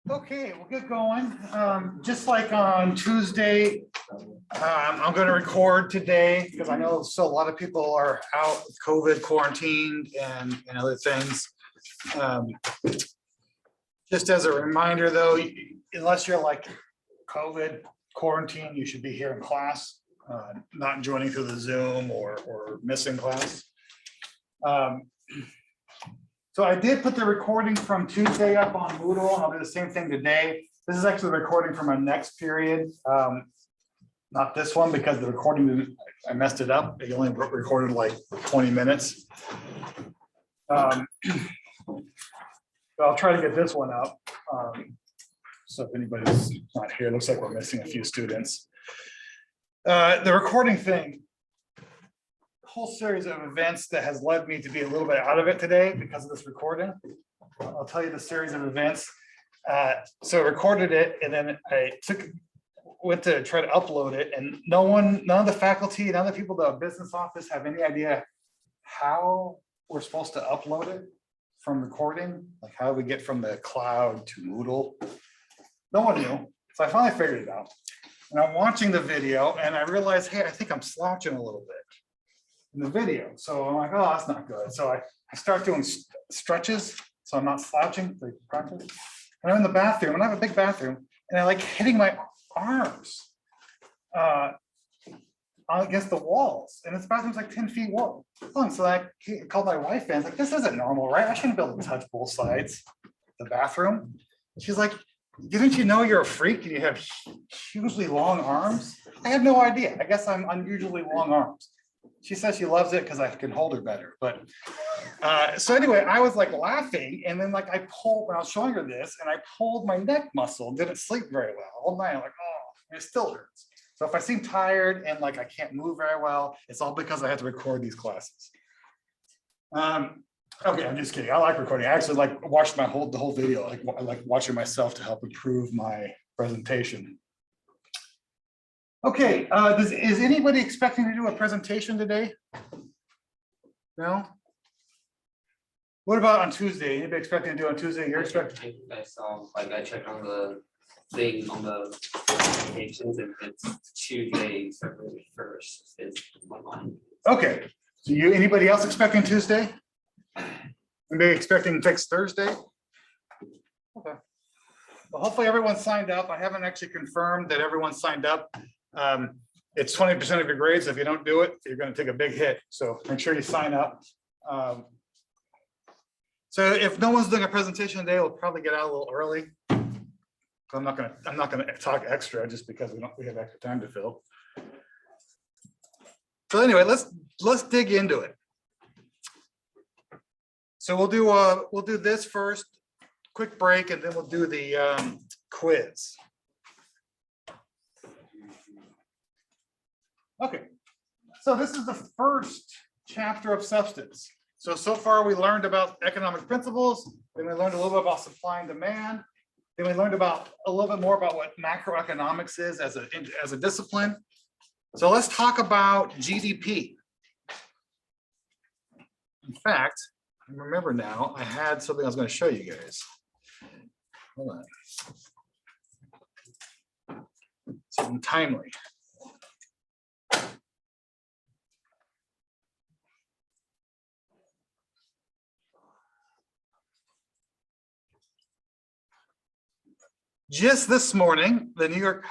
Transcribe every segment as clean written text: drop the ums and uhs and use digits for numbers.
Okay, we'll get going. Just like on Tuesday, I'm going to record today because I know still a lot of people are out with COVID, quarantined, and other things. Just as a reminder, though, unless you're like COVID quarantine, you should be here in class, not joining through the Zoom or missing class. So I did put the recording from Tuesday up on Moodle. I'll do the same thing today. This is actually the recording from our next period. Not this one because the recording, I messed it up. It only recorded like 20 minutes. But I'll try to get this one up. So if anybody's not here, it looks like we're missing a few students. The recording thing, whole series of events that has led me to be a little bit out of it today because of this recording. I'll tell you the series of events. So I recorded it and then I went to try to upload it, and none of the faculty, none of the people at the business office have any idea how we're supposed to upload it from recording. Like how do we get from the cloud to Moodle? No one knew. So I finally figured it out. And I'm watching the video and I realized, hey, I think I'm slouching a little bit in the video. So I'm like, oh, that's not good. So I start doing stretches so I'm not slouching, like practice. And I'm in the bathroom and I have a big bathroom and I like hitting my arms against the walls, and this bathroom's like 10 feet long. So I called my wife and I was like, this isn't normal, right? I shouldn't be able to touch both sides of the bathroom. She's like, didn't you know you're a freak and you have hugely long arms? I had no idea. I guess I'm unusually long arms. She says she loves it because I can hold her better. But so anyway, I was like laughing, and then like I pulled, when I was showing her this, and I pulled my neck muscle, didn't sleep very well all night. I'm like, oh, it still hurts. So if I seem tired and like I can't move very well, it's all because I had to record these classes. Okay, I'm just kidding. I like recording. I actually like watched the whole video. I like watching myself to help improve my presentation. Okay, is anybody expecting to do a presentation today? No? What about on Tuesday? Anybody expecting to do on Tuesday? You're expecting? I saw, like, I checked on the thing on the presentations, and it's Tuesday, February 1st is online. Okay, so anybody else expecting Tuesday? Anybody expecting next Thursday? Okay. Well, hopefully everyone signed up. I haven't actually confirmed that everyone signed up. It's 20% of your grades. If you don't do it, you're going to take a big hit. So make sure you sign up. So if no one's doing a presentation today, we'll probably get out a little early. I'm not going to talk extra just because we have extra time to fill. So anyway, let's dig into it. So we'll do this first, quick break, and then we'll do the quiz. Okay, so this is the first chapter of substance. So far we learned about economic principles, then we learned a little bit about supply and demand, then we learned about a little bit more about what macroeconomics is as a discipline. So let's talk about GDP. In fact, I remember now, I had something I was going to show you guys. Hold on. Something timely. Just this morning, the New York.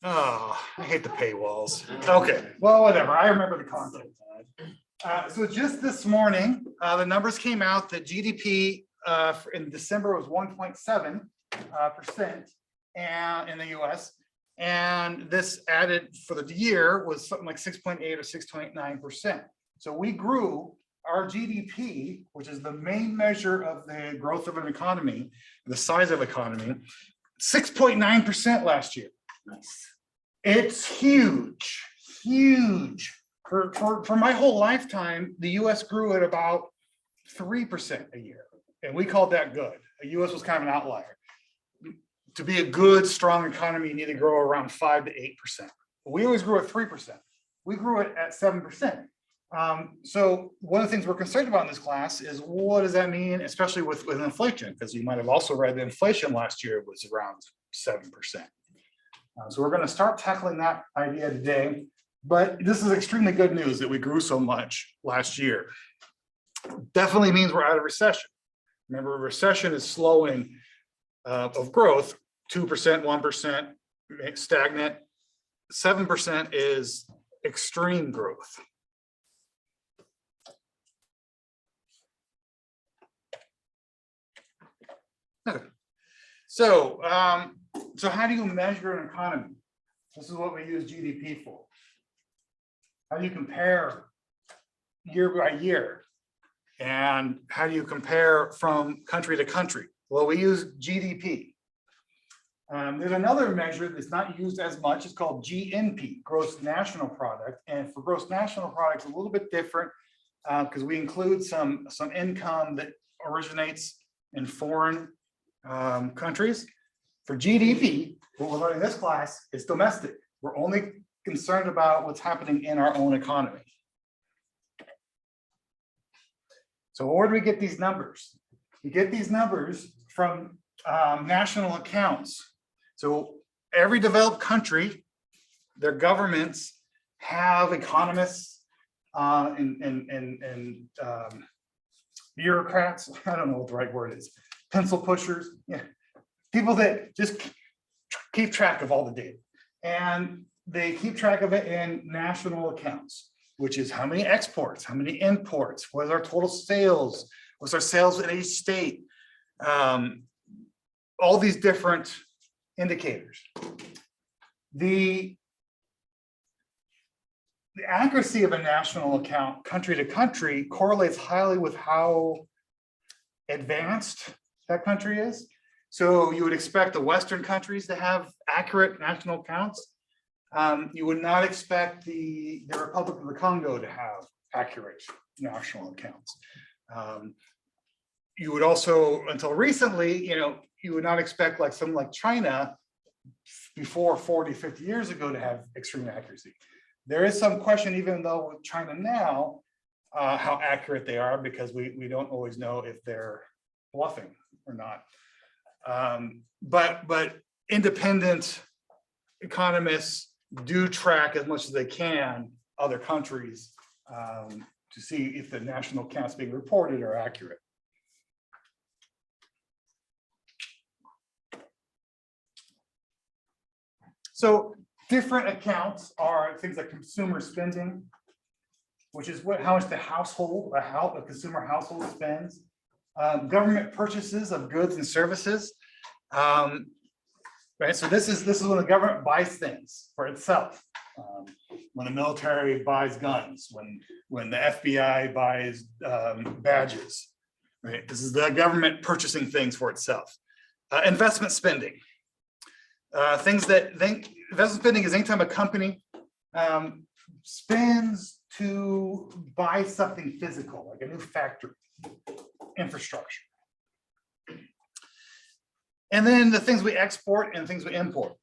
Oh, I hate the paywalls. Okay, well, whatever. I remember the content. So just this morning, the numbers came out that GDP in December was 1.7% and in the US. And this added for the year was something like 6.8 or 6.9%. So we grew our GDP, which is the main measure of the growth of an economy, the size of economy, 6.9% last year. Nice. It's huge, huge. For my whole lifetime, the US grew at about 3% a year, and we called that good. The US was kind of an outlier. To be a good, strong economy, you need to grow around 5 to 8%. We always grew at 3%. We grew it at 7%. So one of the things we're concerned about in this class is what does that mean, especially with inflation, because you might have also read that inflation last year was around 7%. So we're going to start tackling that idea today, but this is extremely good news that we grew so much last year. Definitely means we're out of recession. Remember, a recession is slowing of growth, 2%, 1%, stagnant. 7% is extreme growth. Okay. So how do you measure an economy? This is what we use GDP for. How do you compare year by year? And how do you compare from country to country? Well, we use GDP. There's another measure that's not used as much. It's called GNP, Gross National Product. And for Gross National Product, it's a little bit different because we include some income that originates in foreign countries. For GDP, what we're learning in this class is domestic. We're only concerned about what's happening in our own economy. So where do we get these numbers? We get these numbers from national accounts. So every developed country, their governments have economists and bureaucrats. I don't know what the right word is. Pencil pushers, yeah, people that just keep track of all the data, and they keep track of it in national accounts, which is how many exports, how many imports, what is our total sales, what's our sales in each state, all these different indicators. The accuracy of a national account, country to country, correlates highly with how advanced that country is. So you would expect the Western countries to have accurate national accounts. You would not expect the Republic of the Congo to have accurate national accounts. You would also, until recently, you would not expect like something like China before 40, 50 years ago to have extreme accuracy. There is some question, even though with China now, how accurate they are, because we don't always know if they're bluffing or not. But independent economists do track as much as they can other countries to see if the national accounts being reported are accurate. So different accounts are things like consumer spending, which is how much the household, a consumer household spends. Government purchases of goods and services. Right, so this is when the government buys things for itself. When the military buys guns, when the FBI buys badges, right? This is the government purchasing things for itself. Investment spending. Investment spending is anytime a company spends to buy something physical, like a new factory, infrastructure. And then the things we export and things we import.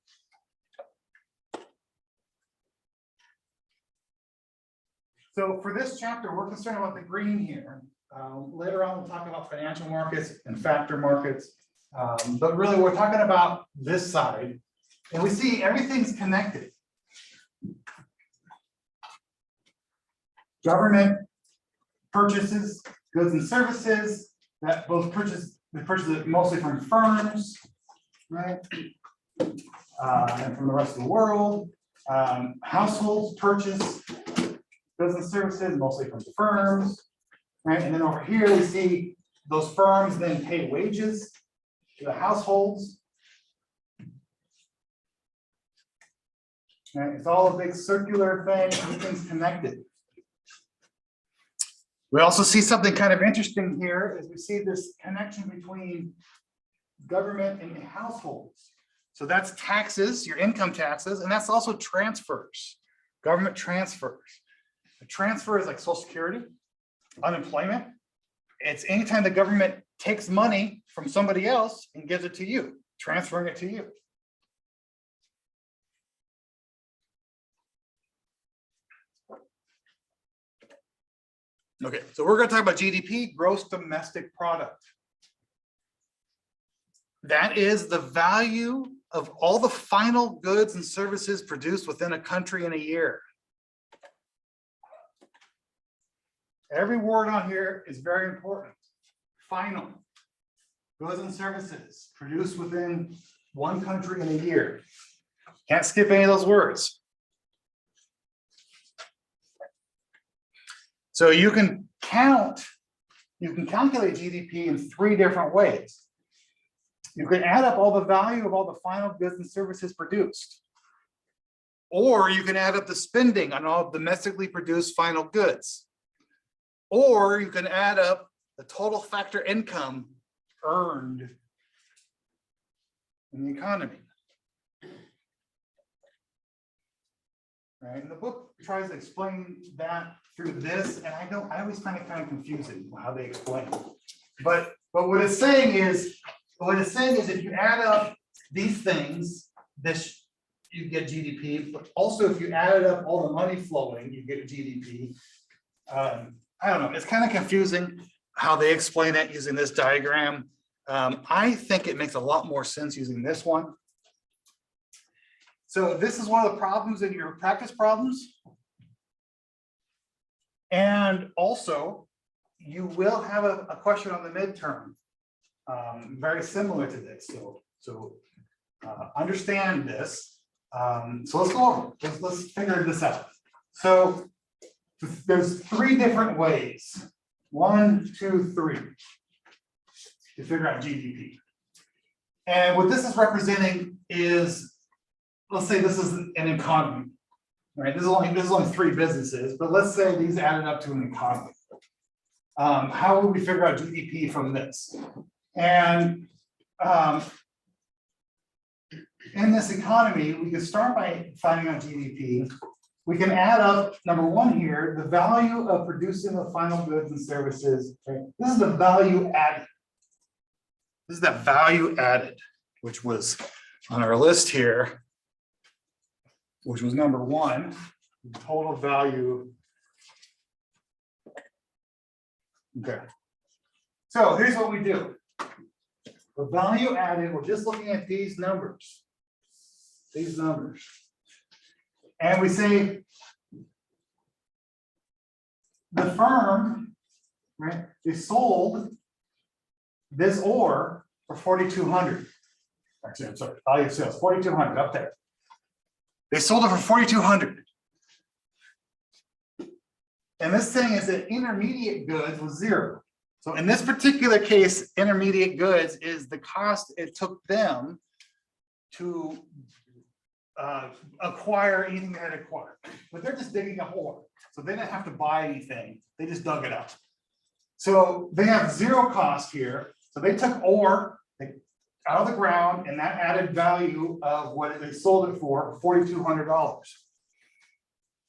So for this chapter, we're concerned about the green here. Later on, we'll talk about financial markets and factor markets. But really, we're talking about this side. And we see everything's connected. Government purchases goods and services that both purchase it mostly from firms, right? And from the rest of the world. Households purchase goods and services mostly from the firms, right? And then over here we see those firms then pay wages to the households. Right? It's all a big circular thing, everything's connected. We also see something kind of interesting here is we see this connection between government and households. So that's taxes, your income taxes, and that's also transfers, government transfers. A transfer is like Social Security, unemployment. It's anytime the government takes money from somebody else and gives it to you, transferring it to you. Okay, so we're going to talk about GDP, gross domestic product. That is the value of all the final goods and services produced within a country in a year. Every word on here is very important. Final goods and services produced within one country in a year. Can't skip any of those words. So you can calculate GDP in 3 different ways. You can add up all the value of all the final goods and services produced. Or you can add up the spending on all domestically produced final goods. Or you can add up the total factor income earned in the economy. Right, and the book tries to explain that through this, and I always find it kind of confusing how they explain it. But what it's saying is, if you add up these things, you get GDP. But also, if you added up all the money flowing, you get GDP. I don't know. It's kind of confusing how they explain it using this diagram. I think it makes a lot more sense using this one. So this is one of the problems in your practice problems. And also, you will have a question on the midterm, very similar to this. So understand this. So let's go over. Let's figure this out. So there's 3 different ways. 1, 2, 3 to figure out GDP. And what this is representing is, let's say this is an economy, right? This is only 3 businesses, but let's say these added up to an economy. How would we figure out GDP from this? And in this economy, we can start by finding out GDP. We can add up, number 1 here, the value of producing the final goods and services. Okay? This is the value added. This is the value added, which was on our list here, which was number 1, total value. Okay. So here's what we do. The value added, we're just looking at these numbers. And we say the firm, right, they sold this ore for 4,200. Actually, I'm sorry, value of sales, 4,200 up there. They sold it for 4,200. And this thing is that intermediate goods was 0. So in this particular case, intermediate goods is the cost it took them to acquire anything they had acquired. But they're just digging a hole. So they didn't have to buy anything. They just dug it up. So they have 0 cost here. So they took ore out of the ground, and that added value of what they sold it for, $4,200.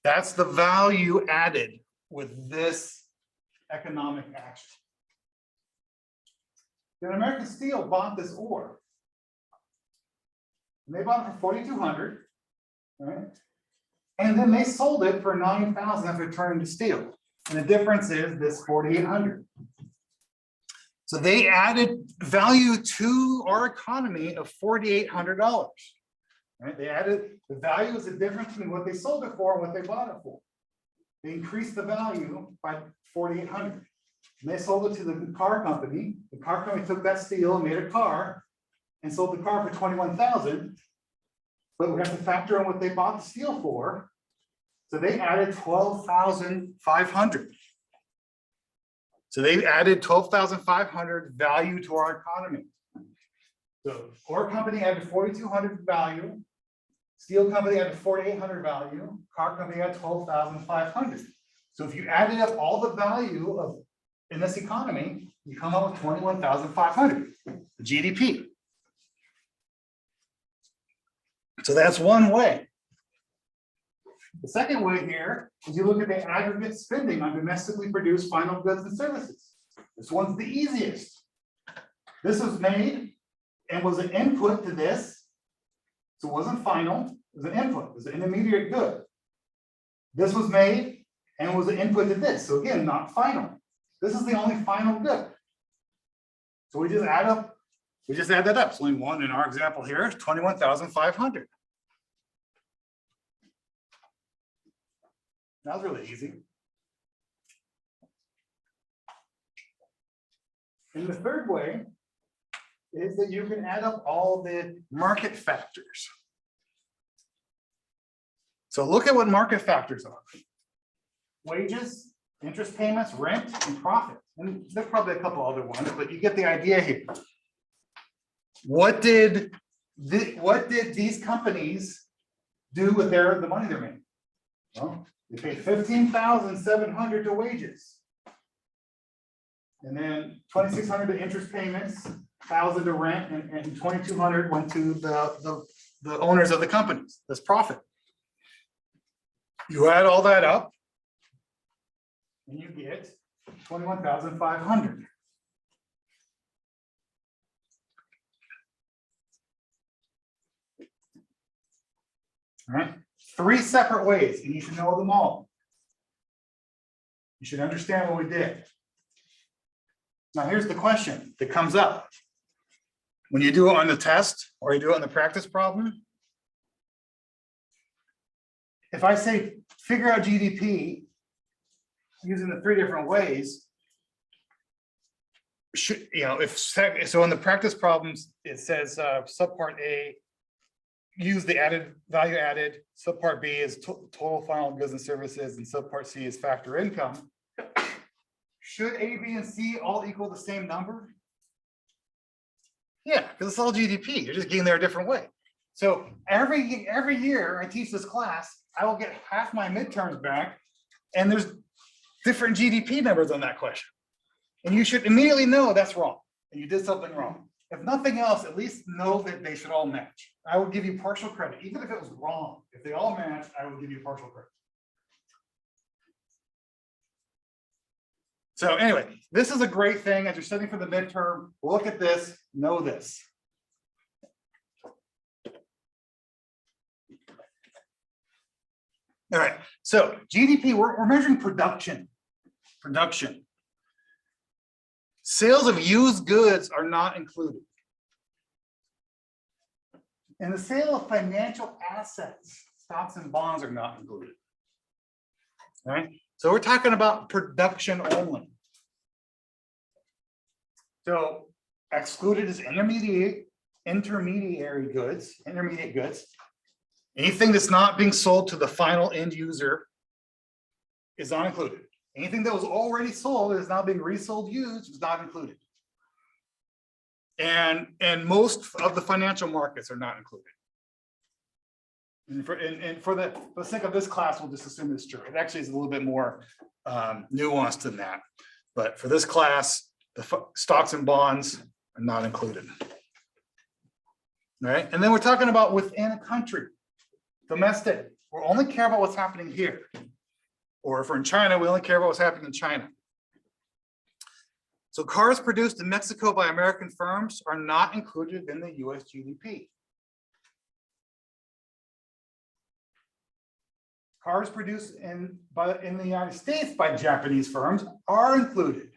That's the value added with this economic action. Then American Steel bought this ore. And they bought it for 4,200, right? And then they sold it for 9,000 after turning to steel. And the difference is this 4,800. So they added value to our economy of $4,800. Right? They added the value is the difference between what they sold it for and what they bought it for. They increased the value by 4,800. And they sold it to the car company. The car company took that steel and made a car and sold the car for 21,000. But we have to factor in what they bought the steel for. So they added 12,500. So they added 12,500 value to our economy. So ore company added 4,200 value. Steel company added 4,800 value. Car company had 12,500. So if you added up all the value of in this economy, you come up with 21,500 GDP. So that's one way. The second way here is you look at the aggregate spending on domestically produced final goods and services. This one's the easiest. This was made and was an input to this. So it wasn't final, it was an input, it was an intermediate good. This was made and was an input to this. So again, not final. This is the only final good. So we just add that up. So only one in our example here is 21,500. That was really easy. And the third way is that you can add up all the market factors. So look at what market factors are. Wages, interest payments, rent, and profit. And there's probably a couple other ones, but you get the idea here. What did these companies do with the money they're making? Well, they paid 15,700 to wages. And then 2,600 to interest payments, 1,000 to rent, and 2,200 went to the owners of the companies. That's profit. You add all that up, and you get 21,500. All right, 3 separate ways, and you should know them all. You should understand what we did. Now, here's the question that comes up. When you do it on the test or you do it on the practice problem, if I say figure out GDP using the 3 different ways, so in the practice problems, it says subpart A, use the added value added, subpart B is total final goods and services, and subpart C is factor income. Should A, B, and C all equal the same number? Yeah, because it's all GDP. You're just getting there a different way. So every year I teach this class, I will get half my midterms back, and there's different GDP numbers on that question. And you should immediately know that's wrong, and you did something wrong. If nothing else, at least know that they should all match. I will give you partial credit, even if it was wrong. If they all match, I will give you partial credit. So anyway, this is a great thing as you're studying for the midterm. Look at this, know this. All right, so GDP, we're measuring production. Sales of used goods are not included. And the sale of financial assets, stocks and bonds, are not included. All right, so we're talking about production only. So excluded is intermediate goods, intermediate goods. Anything that's not being sold to the final end user is not included. Anything that was already sold is now being resold used is not included. And most of the financial markets are not included. And for the sake of this class, we'll just assume it's true. It actually is a little bit more nuanced than that. But for this class, the stocks and bonds are not included. All right, and then we're talking about within a country, domestic. We only care about what's happening here. Or if we're in China, we only care about what's happening in China. So cars produced in Mexico by American firms are not included in the US GDP. Cars produced in the United States by Japanese firms are included.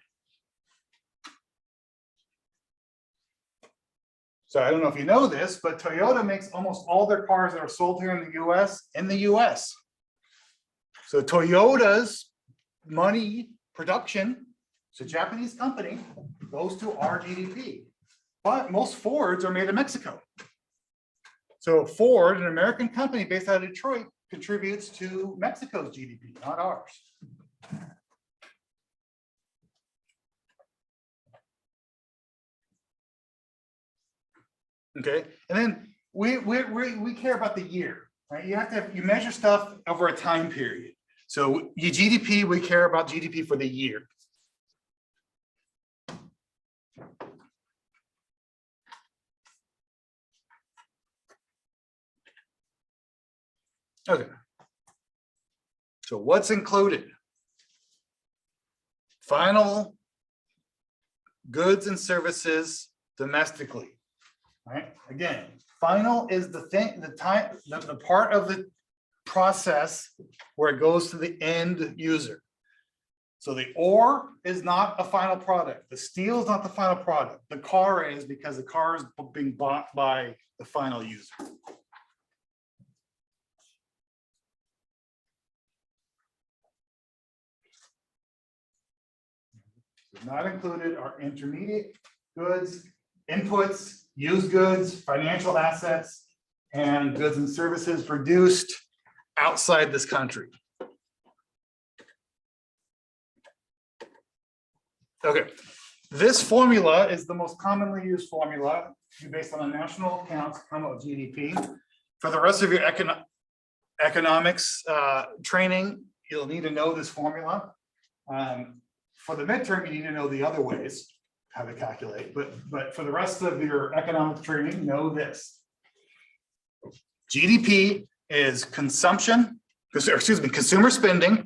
So I don't know if you know this, but Toyota makes almost all their cars that are sold here in the US. So Toyota's money production, it's a Japanese company, goes to our GDP. But most Fords are made in Mexico. So Ford, an American company based out of Detroit, contributes to Mexico's GDP, not ours. Okay, and then we care about the year, right? You measure stuff over a time period. So your GDP, we care about GDP for the year. Okay. So what's included? Final goods and services domestically. Right? Again, final is the thing, the part of the process where it goes to the end user. So the ore is not a final product. The steel is not the final product. The car is, because the car is being bought by the final user. Not included are intermediate goods, inputs, used goods, financial assets, and goods and services produced outside this country. Okay, this formula is the most commonly used formula based on a national accounts come up with GDP. For the rest of your economics training, you'll need to know this formula. For the midterm, you need to know the other ways how to calculate, but for the rest of your economic training, know this. GDP is consumption, excuse me, consumer spending,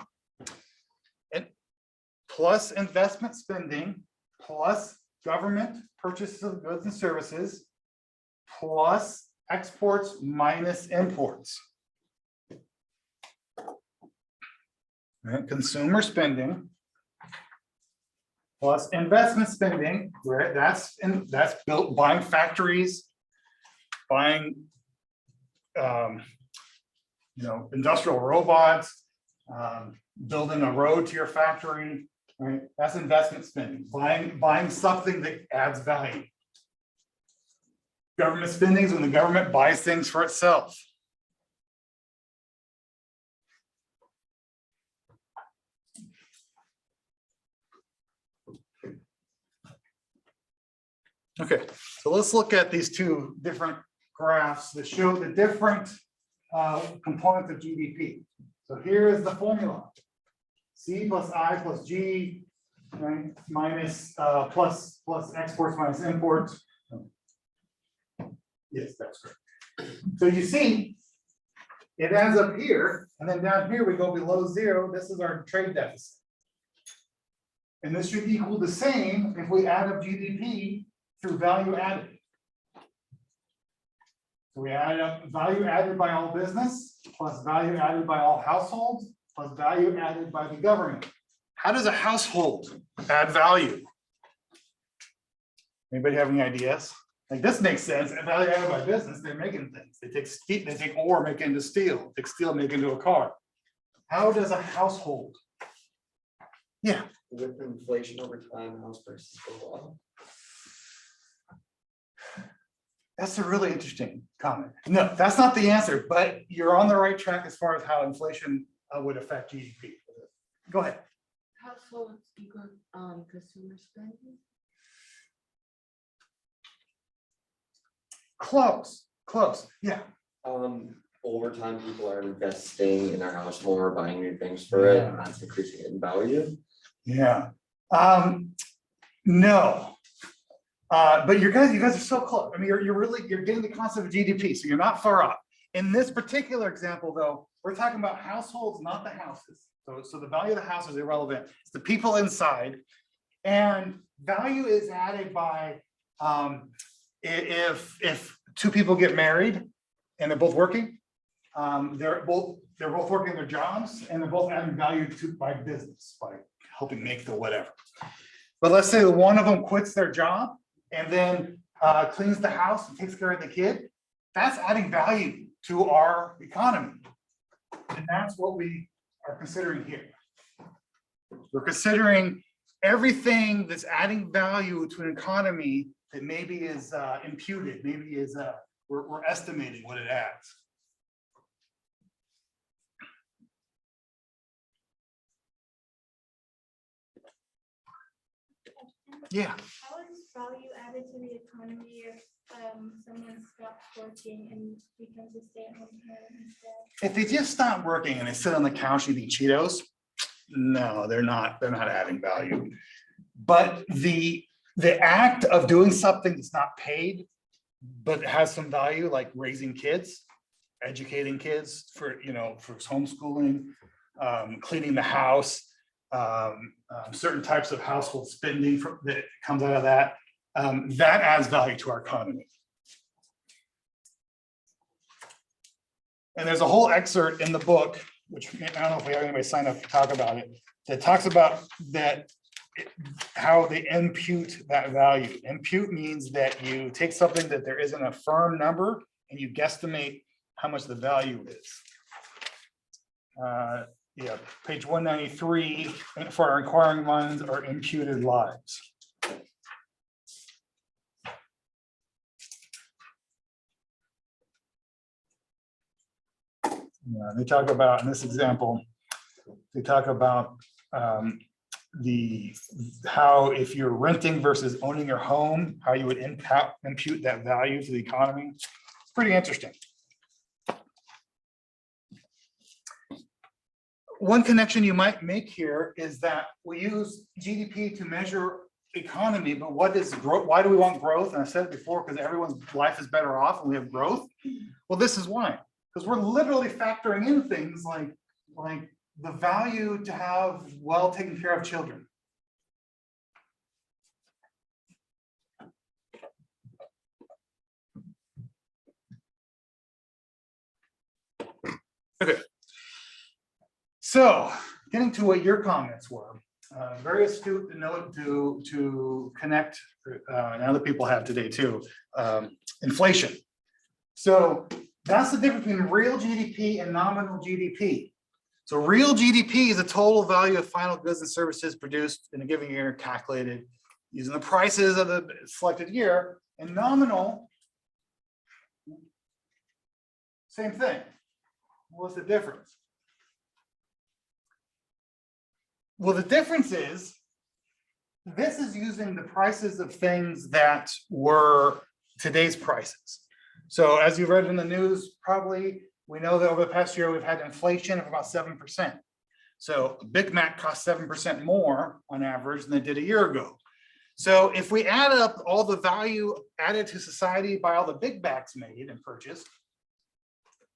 plus investment spending, plus government purchases of goods and services, plus exports minus imports. Right? Consumer spending plus investment spending, where that's built, buying factories, buying industrial robots, building a road to your factory, right? That's investment spending, buying something that adds value. Government spending is when the government buys things for itself. Okay, so let's look at these two different graphs that show the different components of GDP. So here is the formula. C plus I plus G, right, minus plus exports minus imports. Yes, that's correct. So you see, it ends up here, and then down here we go below zero. This is our trade deficit. And this should equal the same if we add up GDP through value added. So we add up value added by all business, plus value added by all households, plus value added by the government. How does a household add value? Anybody have any ideas? Like, this makes sense. Value added by business, they're making things. They take ore, make it into steel, take steel, make it into a car. How does a household? Yeah. With inflation over time, house prices go up. That's a really interesting comment. No, that's not the answer, but you're on the right track as far as how inflation would affect GDP. Go ahead. Households equal consumer spending. Close, yeah. Over time, people are investing in their house more, buying new things for it, and that's increasing it in value. Yeah. No. But you guys are so close. I mean, you're getting the concept of GDP, so you're not far off. In this particular example, though, we're talking about households, not the houses. So the value of the house is irrelevant. It's the people inside, and value is added by if two people get married and they're both working, they're both working their jobs, and they're both adding value to by business, by helping make the whatever. But let's say one of them quits their job and then cleans the house and takes care of the kid. That's adding value to our economy. And that's what we are considering here. We're considering everything that's adding value to an economy that maybe is imputed, maybe is we're estimating what it adds. Yeah. How is value added to the economy if someone stops working and becomes a stay-at-home parent instead? If they just stop working and they sit on the couch eating Cheetos, no, they're not adding value. But the act of doing something that's not paid, but has some value, like raising kids, educating kids for homeschooling, cleaning the house, certain types of household spending that comes out of that, that adds value to our economy. And there's a whole excerpt in the book, which I don't know if we have anybody sign up to talk about it, that talks about that, how they impute that value. Impute means that you take something that there isn't a firm number and you guesstimate how much the value is. Yeah, page 193 for our inquiring minds are imputed lives. Yeah, they talk about, in this example, they talk about how if you're renting versus owning your home, how you would impute that value to the economy. It's pretty interesting. One connection you might make here is that we use GDP to measure economy, but what is growth? Why do we want growth? And I said it before, because everyone's life is better off when we have growth. Well, this is why, because we're literally factoring in things like the value to have well taken care of children. Okay. So getting to what your comments were, very astute to note to connect, and other people have today too, inflation. So that's the difference between real GDP and nominal GDP. So real GDP is the total value of final goods and services produced in a given year, calculated using the prices of the selected year, and nominal, same thing. What's the difference? Well, the difference is this is using the prices of things that were today's prices. So as you've read in the news, probably we know that over the past year, we've had inflation of about 7%. So a Big Mac costs 7% more on average than it did a year ago. So if we add up all the value added to society by all the Big Macs made and purchased,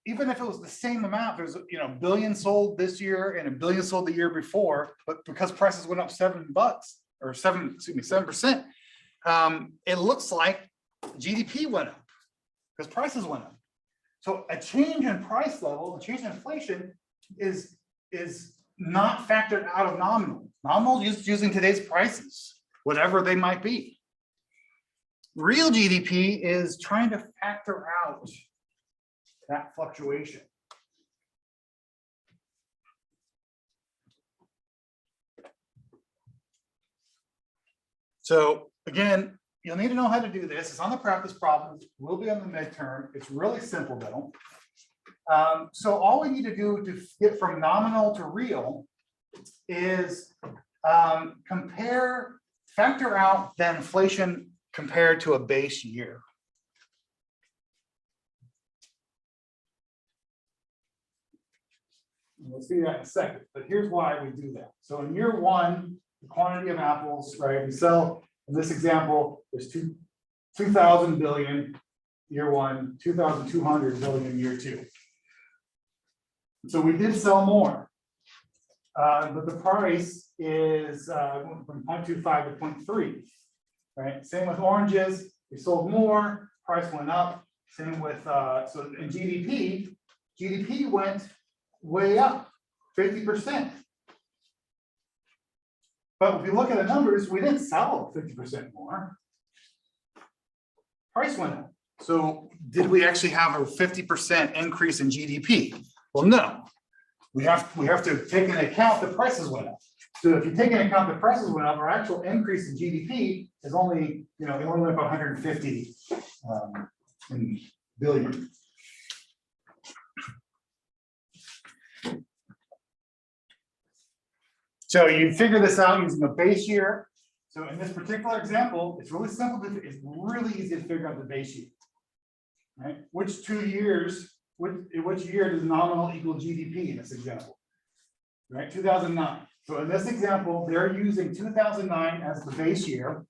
even if it was the same amount, there's a billion sold this year and a billion sold the year before, but because prices went up $7 or 7%, it looks like GDP went up because prices went up. So a change in price level, a change in inflation is not factored out of nominal. Nominal is using today's prices, whatever they might be. Real GDP is trying to factor out that fluctuation. So again, you'll need to know how to do this. It's on the practice problems, will be on the midterm. It's really simple though. So all we need to do to get from nominal to real is factor out the inflation compared to a base year. We'll see that in a second, but here's why we do that. So in year one, the quantity of apples, right? We sell, in this example, there's 2,000 billion year one, 2,200 billion year two. So we did sell more, but the price is from 0.25 to 0.3, right? Same with oranges, we sold more, price went up. Same with, so in GDP went way up 50%. But if you look at the numbers, we didn't sell 50% more. Price went up. So did we actually have a 50% increase in GDP? Well, no. We have to take into account the prices went up. So if you take into account the prices went up, our actual increase in GDP is only, it only went up 150 billion. So you figure this out using a base year. So in this particular example, it's really simple. It's really easy to figure out the base year. Right? Which 2 years, which year does nominal equal GDP in this example? Right, 2009. So in this example, they're using 2009 as the base year,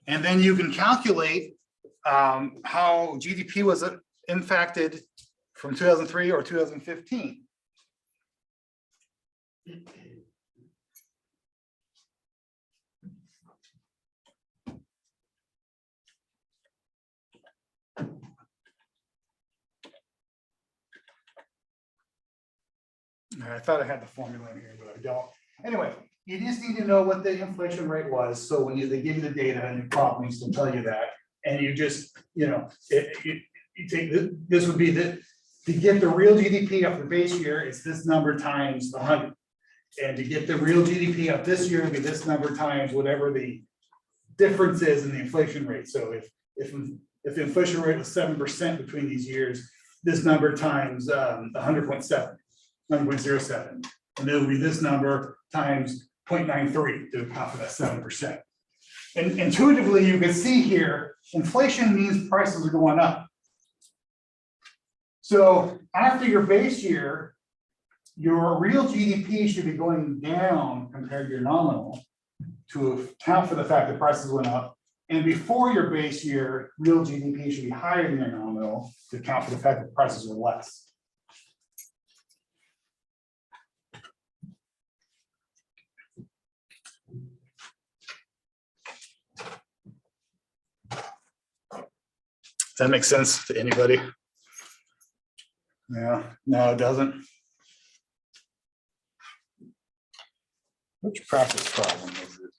and then you can calculate how GDP was impacted from 2003 or 2015. I thought I had the formula in here, but I don't. Anyway, you just need to know what the inflation rate was. So when they give you the data and your prop needs to tell you that, and you just, you take this would be to get the real GDP of the base year, it's this number times 100. And to get the real GDP of this year, it'd be this number times whatever the difference is in the inflation rate. So if the inflation rate was 7% between these years, this number times 100.7, 100.07, and it'll be this number times 0.93 to account for that 7%. And intuitively, you can see here, inflation means prices are going up. So after your base year, your real GDP should be going down compared to your nominal to account for the fact that prices went up. And before your base year, real GDP should be higher than your nominal to account for the fact that prices are less. Does that make sense to anybody? Yeah, no, it doesn't. Which practice problem is it?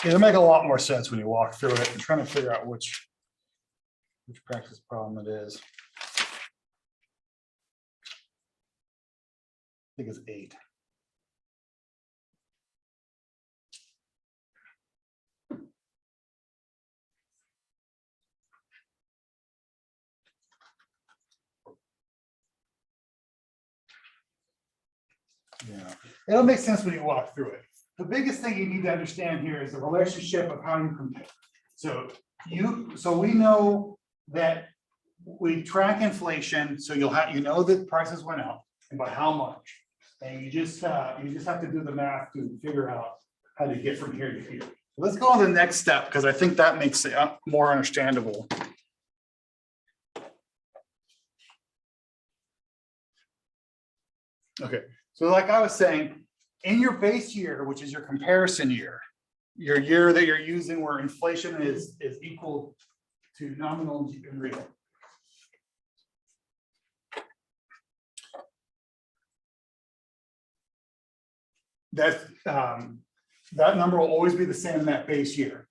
It'll make a lot more sense when you walk through it. I'm trying to figure out which practice problem it is. I think it's 8. Yeah, it'll make sense when you walk through it. The biggest thing you need to understand here is the relationship of how you compare. So we know that we track inflation, so you know that prices went up, and by how much. And you just have to do the math to figure out how to get from here to here. Let's go on to the next step, because I think that makes it more understandable. Okay, so like I was saying, in your base year, which is your comparison year, your year that you're using where inflation is equal to nominal and real. That number will always be the same in that base year.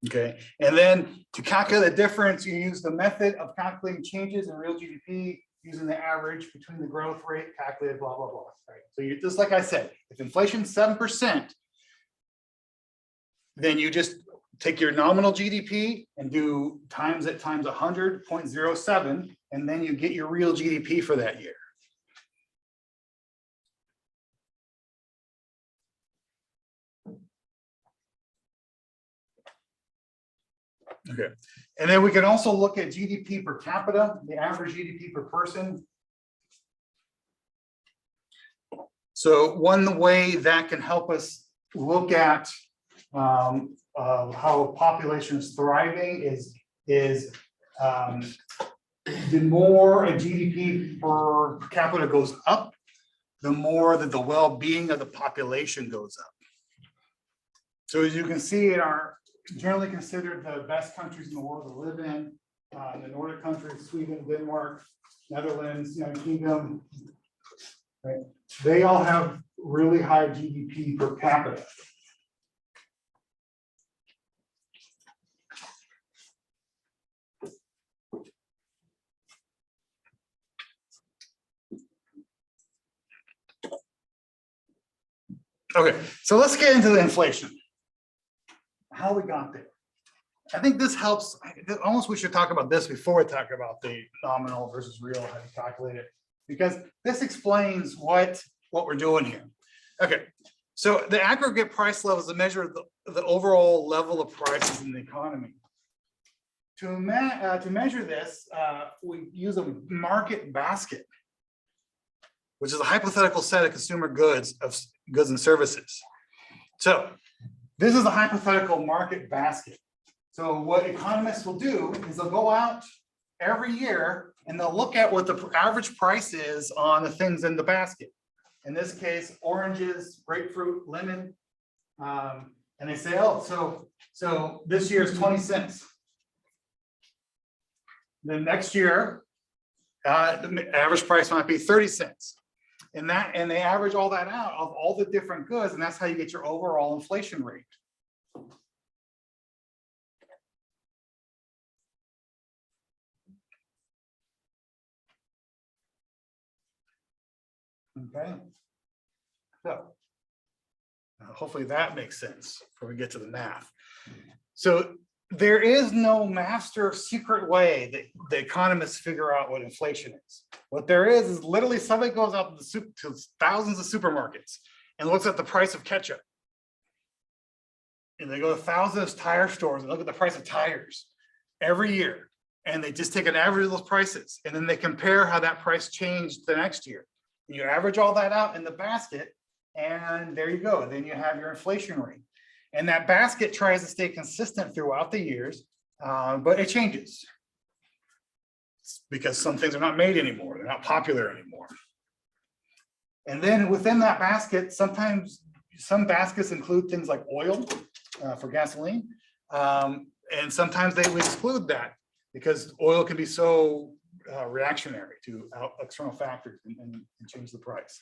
Okay, and then to calculate the difference, you use the method of calculating changes in real GDP using the average between the growth rate calculated, blah, blah, blah. Right. So you just like I said, if inflation's 7%, then you just take your nominal GDP and do times it times 100.07, and then you get your real GDP for that year. Okay, and then we can also look at GDP per capita, the average GDP per person. So one way that can help us look at how a population is thriving is the more a GDP per capita goes up, the more that the well-being of the population goes up. So as you can see in our generally considered the best countries in the world to live in, the Nordic countries, Sweden, Denmark, Netherlands, United Kingdom, right? They all have really high GDP per capita. Okay, so let's get into the inflation. How we got there. I think this helps. Almost we should talk about this before we talk about the nominal versus real, how you calculate it, because this explains what we're doing here. Okay, so the aggregate price level is a measure of the overall level of prices in the economy. To measure this, we use a market basket, which is a hypothetical set of consumer goods and services. So this is a hypothetical market basket. So what economists will do is they'll go out every year and they'll look at what the average price is on the things in the basket. In this case, oranges, grapefruit, lemon. And they say, oh, so this year is 20 cents. Then next year, the average price might be 30 cents. And they average all that out of all the different goods, and that's how you get your overall inflation rate. Okay. So hopefully that makes sense before we get to the math. So there is no master secret way that the economists figure out what inflation is. What there is literally somebody goes out to thousands of supermarkets and looks at the price of ketchup. And they go to thousands of tire stores and look at the price of tires every year. And they just take an average of those prices. And then they compare how that price changed the next year. And you average all that out in the basket, and there you go. And then you have your inflation rate. And that basket tries to stay consistent throughout the years, but it changes. It's because some things are not made anymore. They're not popular anymore. And then within that basket, sometimes some baskets include things like oil for gasoline. And sometimes they would exclude that because oil can be so reactionary to external factors and change the price.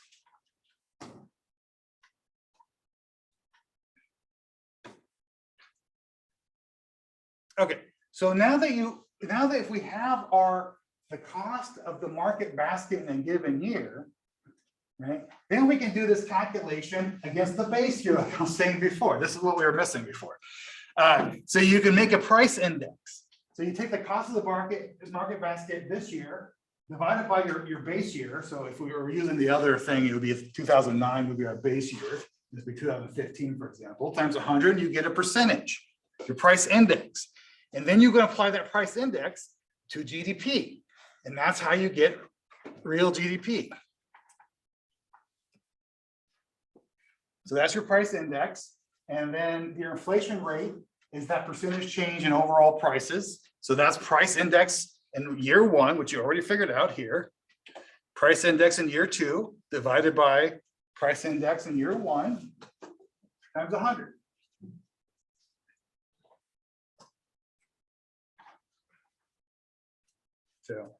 Okay, so now that if we have the cost of the market basket in a given year, right, then we can do this calculation against the base year, like I was saying before. This is what we were missing before. So you can make a price index. So you take the cost of the market basket this year, divided by your base year. So if we were using the other thing, it would be 2009 would be our base year. This would be 2015, for example, times 100, you get a percentage, your price index. And then you can apply that price index to GDP. And that's how you get real GDP. So that's your price index. And then your inflation rate is that percentage change in overall prices. So that's price index in year one, which you already figured out here. Price index in year two divided by price index in year one times 100. So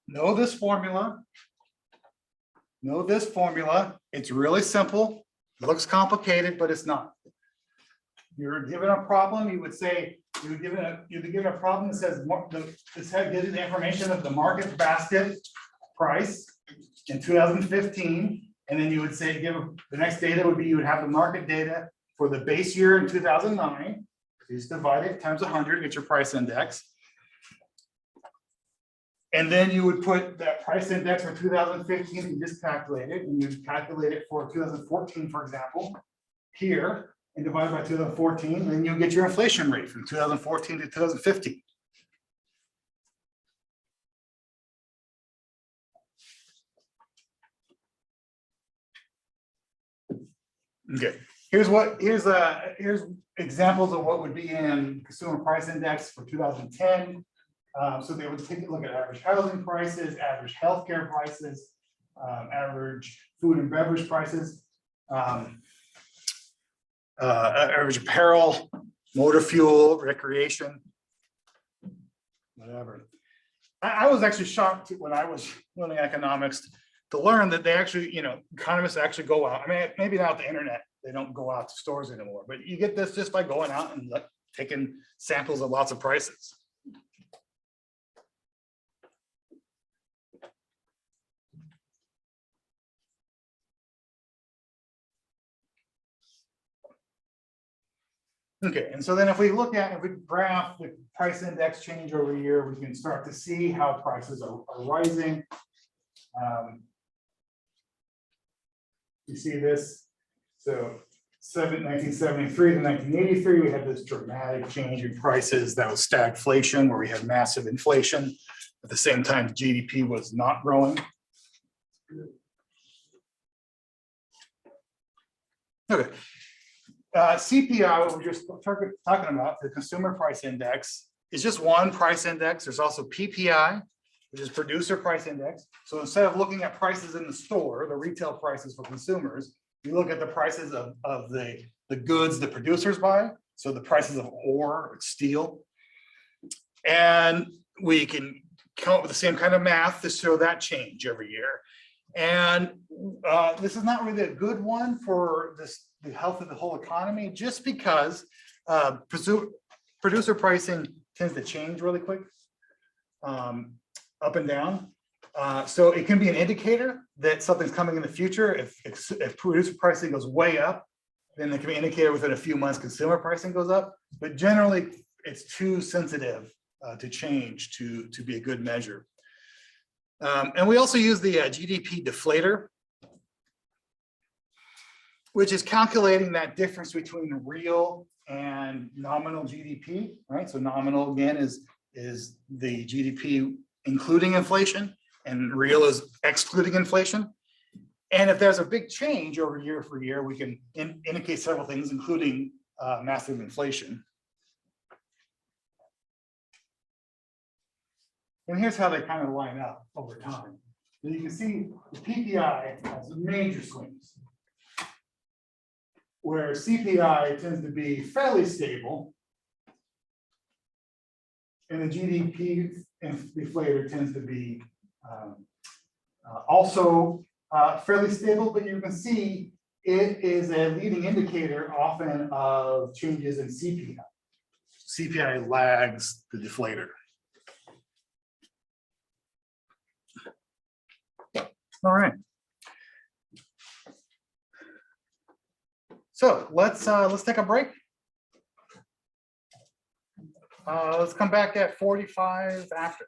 know this formula. Know this formula. It's really simple. It looks complicated, but it's not. You're given a problem, you would say, you'd be given a problem that says this gives you the information of the market basket price in 2015. And then you would say, the next data would be, you would have the market data for the base year in 2009. You just divide it times 100, get your price index. And then you would put that price index for 2015, you just calculate it, and you calculate it for 2014, for example, here, and divide by 2014, and then you'll get your inflation rate from 2014 to 2015. Okay, here's examples of what would be in consumer price index for 2010. So they would take a look at average housing prices, average healthcare prices, average food and beverage prices, average apparel, motor fuel, recreation, whatever. I was actually shocked when I was learning economics to learn that they actually, economists actually go out. I mean, maybe not the internet, they don't go out to stores anymore, but you get this just by going out and taking samples of lots of prices. Okay, and so then if we graph the price index change over year, we can start to see how prices are rising. You see this, so 1973 to 1983, we had this dramatic change in prices. That was stagflation, where we had massive inflation. At the same time, GDP was not growing. Okay. CPI, what we're just talking about, the consumer price index, is just one price index. There's also PPI, which is producer price index. So instead of looking at prices in the store, the retail prices for consumers, we look at the prices of the goods the producers buy. So the prices of ore, steel. And we can come up with the same kind of math to show that change every year. And this is not really a good one for the health of the whole economy, just because producer pricing tends to change really quick, up and down. So it can be an indicator that something's coming in the future. If producer pricing goes way up, then it can be an indicator within a few months consumer pricing goes up. But generally, it's too sensitive to change to be a good measure. And we also use the GDP deflator, which is calculating that difference between real and nominal GDP, right? So nominal, again, is the GDP including inflation, and real is excluding inflation. And if there's a big change over year for year, we can indicate several things, including massive inflation. And here's how they kind of line up over time. So you can see the PPI has major swings, where CPI tends to be fairly stable, and the GDP deflator tends to be also fairly stable, but you can see it is a leading indicator often of changes in CPI. CPI lags the deflator. All right. So let's take a break. Let's come back at 45 after.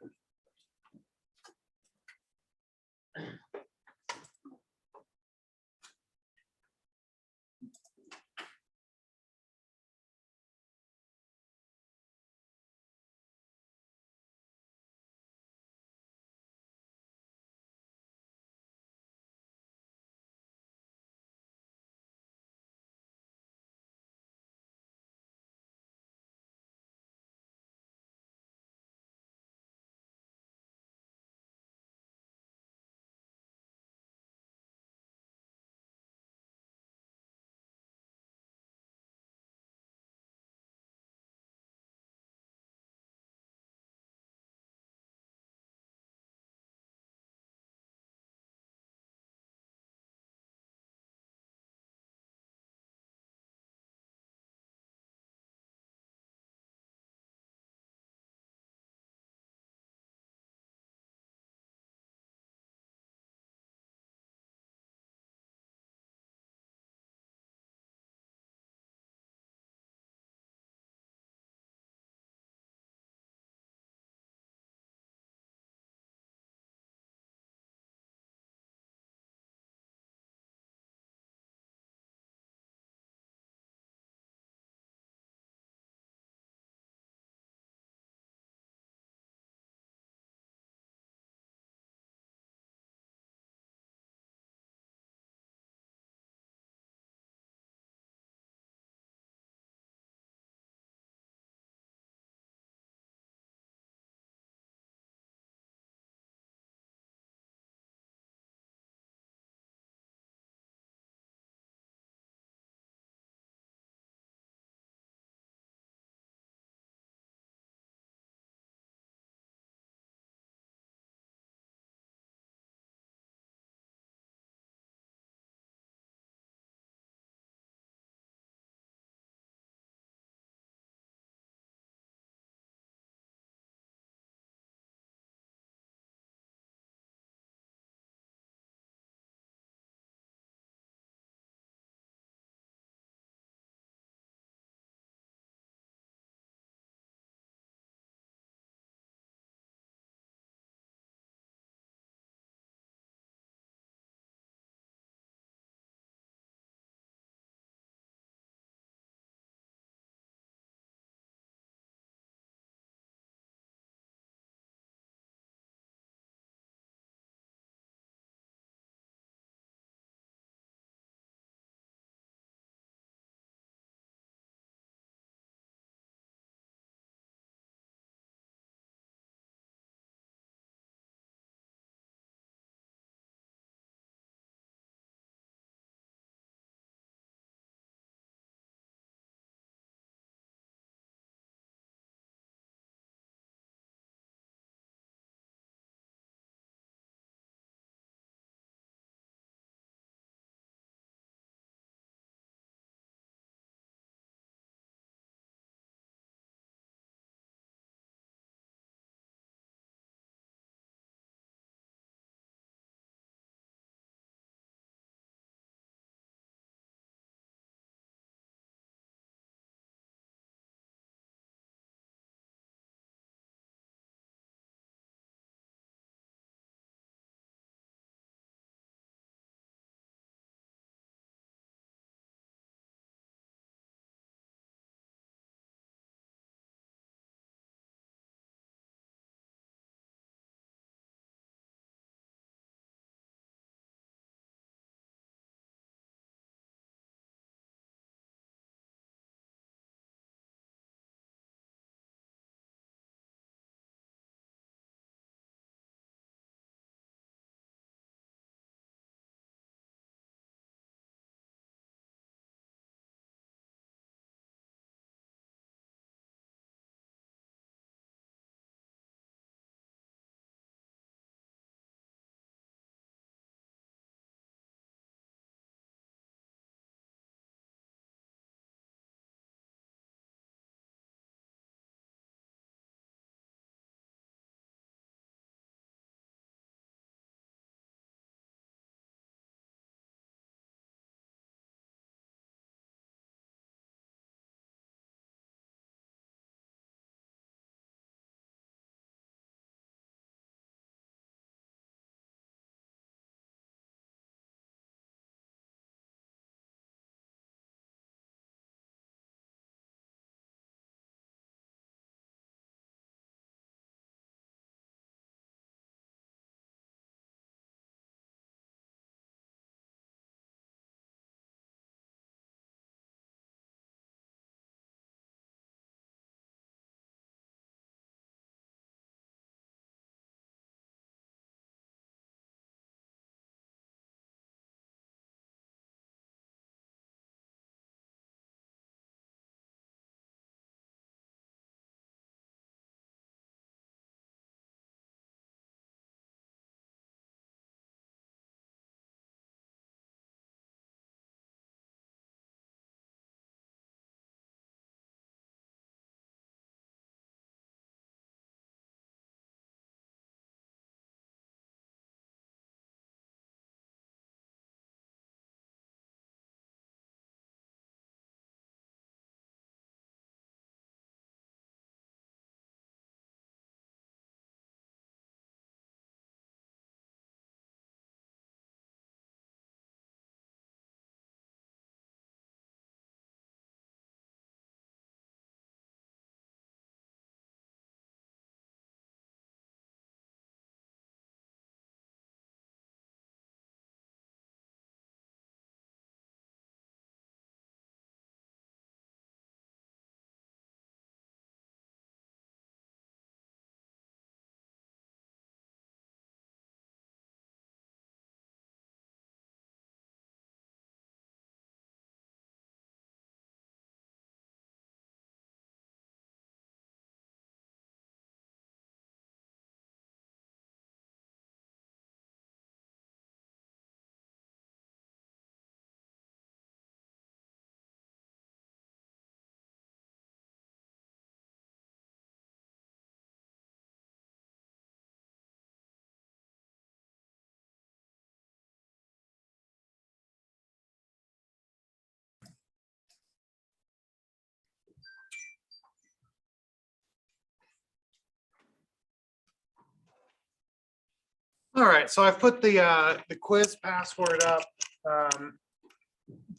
All right, so I've put the quiz password up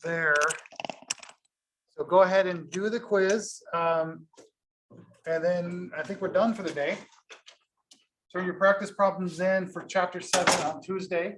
there. So go ahead and do the quiz. And then I think we're done for the day. Turn your practice problems in for chapter 7 on Tuesday.